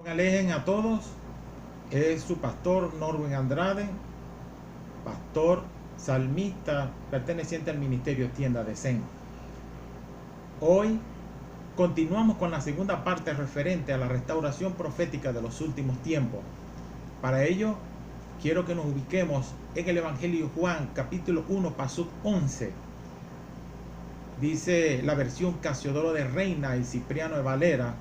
Alejen a todos, es su pastor Norwin Andrade, pastor salmista perteneciente al ministerio Tienda de Zen. Hoy continuamos con la segunda parte referente a la restauración profética de los últimos tiempos. Para ello, quiero que nos ubiquemos en el Evangelio de Juan, capítulo 1, pasuk 11. Dice la versión Casiodoro de Reina y Cipriano de Valera: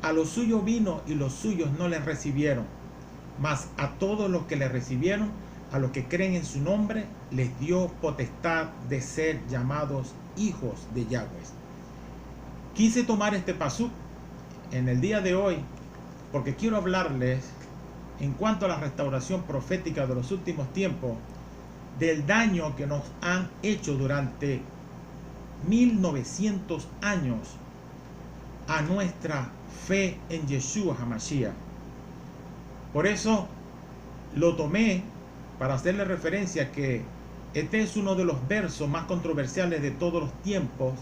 a los suyos vino y los suyos no les recibieron, mas a todos los que le recibieron, a los que creen en su nombre, les dio potestad de ser llamados hijos de Yahweh. Quise tomar este pasuk en el día de hoy porque quiero hablarles en cuanto a la restauración profética de los últimos tiempos, del daño que nos han hecho durante 1900 años a nuestra fe en Yeshua HaMashiach. Por eso lo tomé para hacerle referencia que este es uno de los versos más controversiales de todos los tiempos,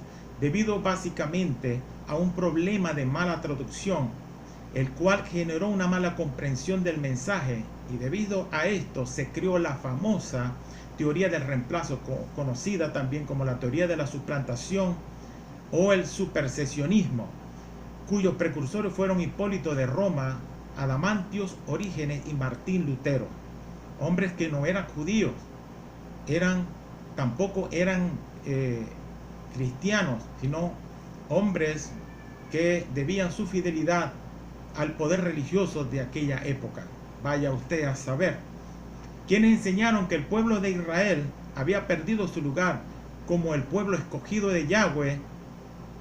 debido básicamente a un problema de mala traducción, el cual generó una mala comprensión del mensaje, y debido a esto se creó la famosa teoría del reemplazo, conocida también como la teoría de la suplantación o el supersesionismo, cuyos precursores fueron Hipólito de Roma, Adamantios, Orígenes y Martín Lutero, hombres que no eran judíos, tampoco eran cristianos, sino hombres que debían su fidelidad al poder religioso de aquella época. Vaya usted a saber, quienes enseñaron que el pueblo de Israel había perdido su lugar como el pueblo escogido de Yahweh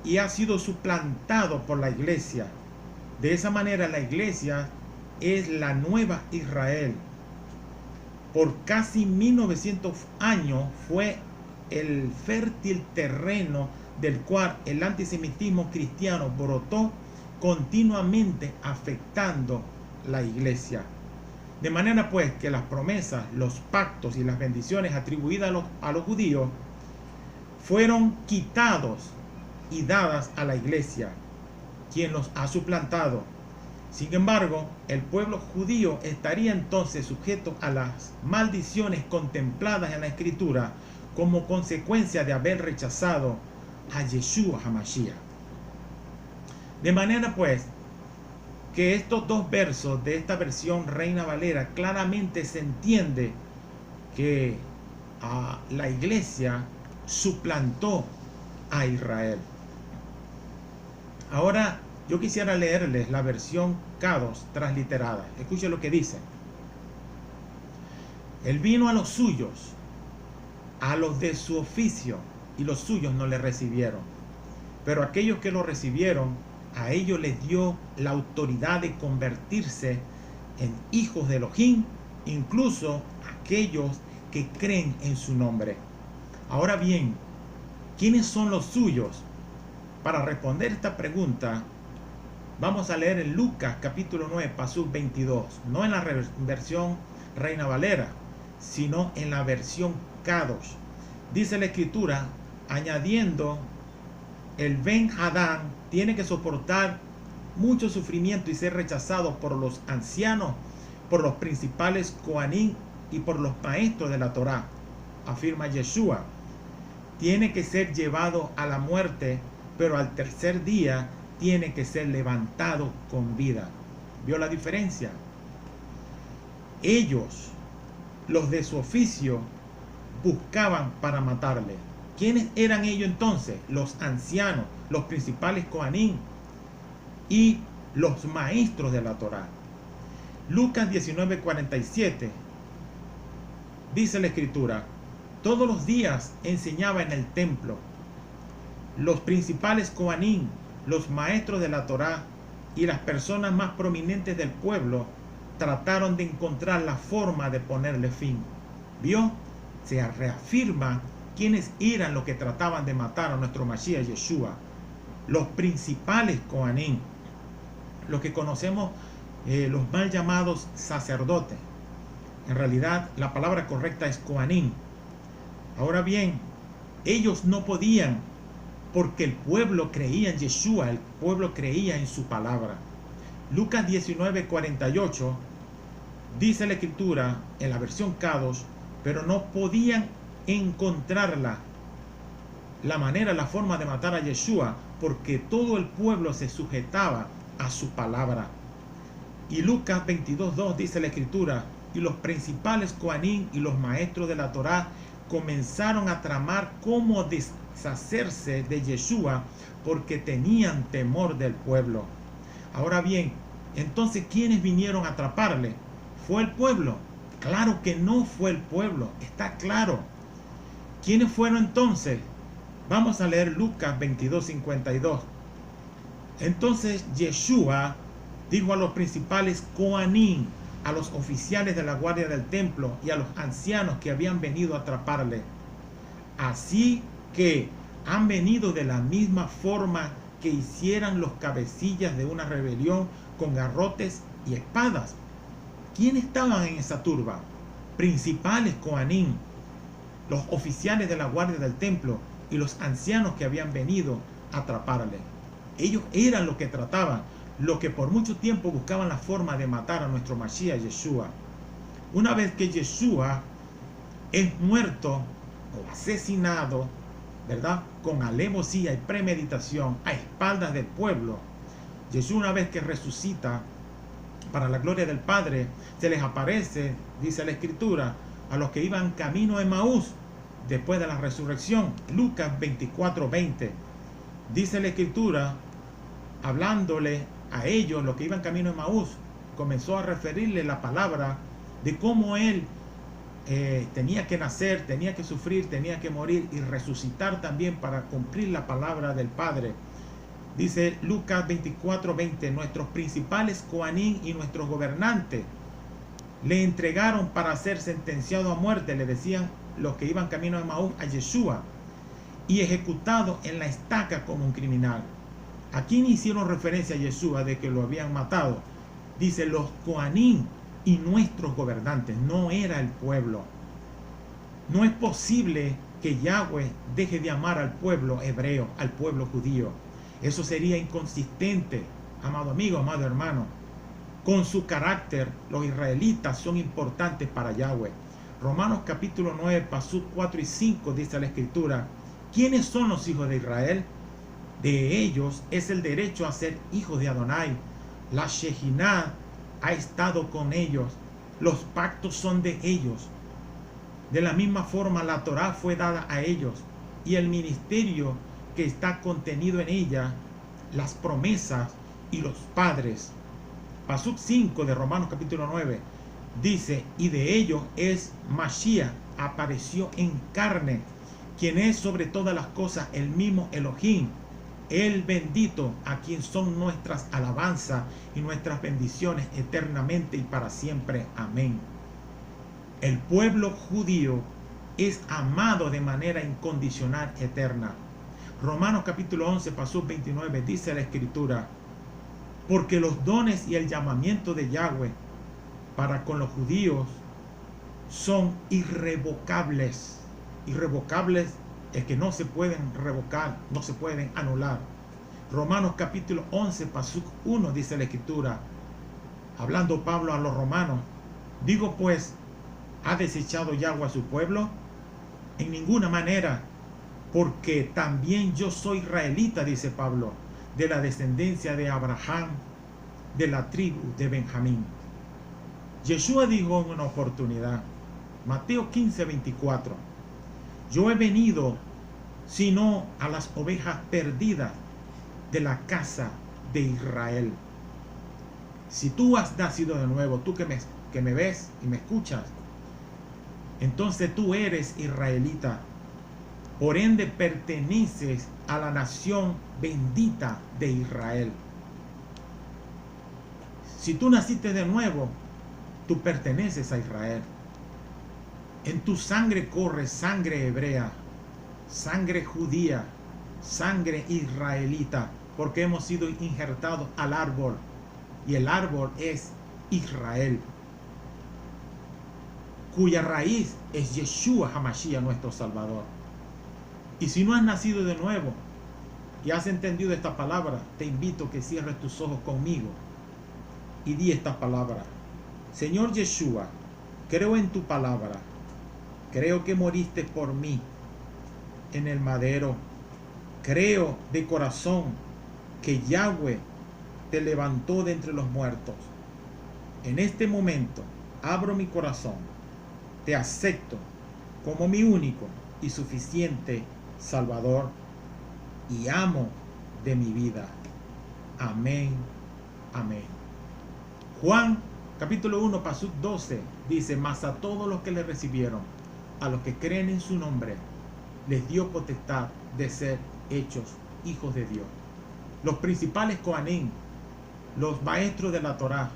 y ha sido suplantado por la iglesia. De esa manera la iglesia es la nueva Israel. Por casi 1900 años fue el fértil terreno del cual el antisemitismo cristiano brotó continuamente, afectando la iglesia. De manera pues que las promesas, los pactos y las bendiciones atribuidas a los judíos fueron quitados y dadas a la iglesia, quien los ha suplantado. Sin embargo, el pueblo judío estaría entonces sujeto a las maldiciones contempladas en la Escritura como consecuencia de haber rechazado a Yeshua HaMashiach. De manera pues que estos dos versos de esta versión Reina Valera claramente se entiende que la iglesia suplantó a Israel. Ahora yo quisiera leerles la versión K2 transliterada. Escuchen lo que dice: él vino a los suyos, a los de su oficio, y los suyos no le recibieron. Pero aquellos que lo recibieron, a ellos les dio la autoridad de convertirse en hijos de Elohim, incluso aquellos que creen en su nombre. Ahora bien, ¿quiénes son los suyos? Para responder esta pregunta, vamos a leer en Lucas capítulo 9, pasuk 22, no en la versión Reina Valera, sino en la versión K2. Dice la escritura, añadiendo, el Ben Hadán tiene que soportar mucho sufrimiento y ser rechazado por los ancianos, por los principales Coanín y por los maestros de la Torá. Afirma Yeshua, tiene que ser llevado a la muerte, pero al tercer día tiene que ser levantado con vida. ¿Vio la diferencia? Ellos, los de su oficio, buscaban para matarle. ¿Quiénes eran ellos entonces? Los ancianos, los principales Coanín y los maestros de la Torá. Lucas 19:47 dice la escritura, todos los días enseñaba en el templo. Los principales Coanín, los maestros de la Torá y las personas más prominentes del pueblo trataron de encontrar la forma de ponerle fin. ¿Vio? Se reafirma quiénes eran los que trataban de matar a nuestro Mashiach Yeshua. Los principales Coanín, los que conocemos los mal llamados sacerdotes. En realidad la palabra correcta es Coanín. Ahora bien, ellos no podían, porque el pueblo creía en Yeshua, el pueblo creía en su palabra. Lucas 19:48 dice la escritura en la versión Kadosh, pero no podían encontrarla, la manera, la forma de matar a Yeshua, porque todo el pueblo se sujetaba a su palabra. Y Lucas 22:2 dice la escritura, y los principales Coanín y los maestros de la Torá comenzaron a tramar cómo deshacerse de Yeshua, porque tenían temor del pueblo. Ahora bien, entonces, ¿quiénes vinieron a atraparle? ¿Fue el pueblo? Claro que no fue el pueblo, está claro. ¿Quiénes fueron entonces? Vamos a leer Lucas 22:52. Entonces Yeshua dijo a los principales Coanín, a los oficiales de la guardia del templo y a los ancianos que habían venido a atraparle: así que han venido de la misma forma que hicieran los cabecillas de una rebelión con garrotes y espadas. ¿Quiénes estaban en esa turba? Principales Coanín, los oficiales de la guardia del templo y los ancianos que habían venido a atraparle. Ellos eran los que trataban, los que por mucho tiempo buscaban la forma de matar a nuestro Mashiach Yeshua. Una vez que Yeshua es muerto o asesinado, ¿verdad?, con alevosía y premeditación a espaldas del pueblo, Yeshua, una vez que resucita para la gloria del Padre, se les aparece, dice la escritura, a los que iban camino a Emaús después de la resurrección. Lucas 24:20 dice la escritura, hablándole a ellos, los que iban camino a Emaús, comenzó a referirle la palabra de cómo él tenía que nacer, tenía que sufrir, tenía que morir y resucitar también para cumplir la palabra del Padre. Dice Lucas 24:20, nuestros principales Coanín y nuestros gobernantes le entregaron para ser sentenciado a muerte, le decían los que iban camino a Emaús, a Yeshua, y ejecutado en la estaca como un criminal. Aquí hicieron referencia a Yeshua de que lo habían matado. Dice los Coanín y nuestros gobernantes, no era el pueblo. No es posible que Yahweh deje de amar al pueblo hebreo, al pueblo judío. Eso sería inconsistente, amado amigo, amado hermano. Con su carácter, los israelitas son importantes para Yahweh. Romanos capítulo 9, pasuk 4 y 5 dice la escritura, ¿quiénes son los hijos de Israel? De ellos es el derecho a ser hijos de Adonai. La Shejinah ha estado con ellos. Los pactos son de ellos. De la misma forma, la Torá fue dada a ellos y el ministerio que está contenido en ella, las promesas y los padres. Pasuk 5 de Romanos capítulo 9 dice, y de ellos es Mashiach, apareció en carne, quien es sobre todas las cosas el mismo Elohim, el bendito, a quien son nuestras alabanzas y nuestras bendiciones eternamente y para siempre. Amén. El pueblo judío es amado de manera incondicional eterna. Romanos capítulo 11, pasuk 29 dice la escritura, porque los dones y el llamamiento de Yahweh para con los judíos son irrevocables. Irrevocables es que no se pueden revocar, no se pueden anular. Romanos capítulo 11, pasuk 1 dice la escritura, hablando Pablo a los romanos, digo pues, ¿ha desechado Yahweh a su pueblo? En ninguna manera, porque también yo soy israelita, dice Pablo, de la descendencia de Abraham, de la tribu de Benjamín. Yeshua dijo en una oportunidad, Mateo 15:24, yo he venido sino a las ovejas perdidas de la casa de Israel. Si tú has nacido de nuevo, tú que me ves y me escuchas, entonces tú eres israelita. Por ende perteneces a la nación bendita de Israel. Si tú naciste de nuevo, tú perteneces a Israel. En tu sangre corre sangre hebrea, sangre judía, sangre israelita, porque hemos sido injertados al árbol, y el árbol es Israel, cuya raíz es Yeshua HaMashiach, nuestro Salvador. Y si no has nacido de nuevo y has entendido esta palabra, te invito a que cierres tus ojos conmigo y di esta palabra. Señor Yeshua, creo en tu palabra. Creo que moriste por mí en el madero. Creo de corazón que Yahweh te levantó de entre los muertos. En este momento abro mi corazón. Te acepto como mi único y suficiente Salvador y amo de mi vida. Amén. Amén. Juan capítulo 1, pasuk 12 dice: mas a todos los que le recibieron, a los que creen en su nombre, les dio potestad de ser hechos hijos de Dios. Los principales Coanim, los maestros de la Torá,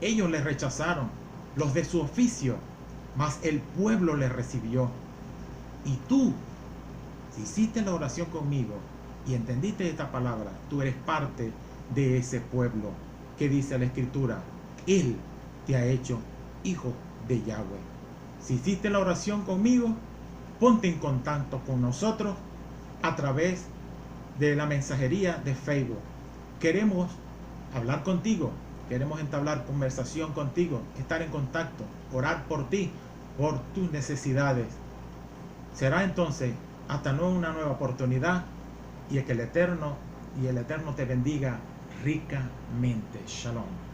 ellos les rechazaron, los de su oficio, mas el pueblo les recibió. Y tú, si hiciste la oración conmigo y entendiste esta palabra, tú eres parte de ese pueblo que dice la Escritura: Él te ha hecho hijo de Yahweh. Si hiciste la oración conmigo, ponte en contacto con nosotros a través de la mensajería de Facebook. Queremos hablar contigo, queremos entablar conversación contigo, estar en contacto, orar por ti, por tus necesidades. Será entonces hasta una nueva oportunidad, y que el Eterno te bendiga ricamente. Shalom.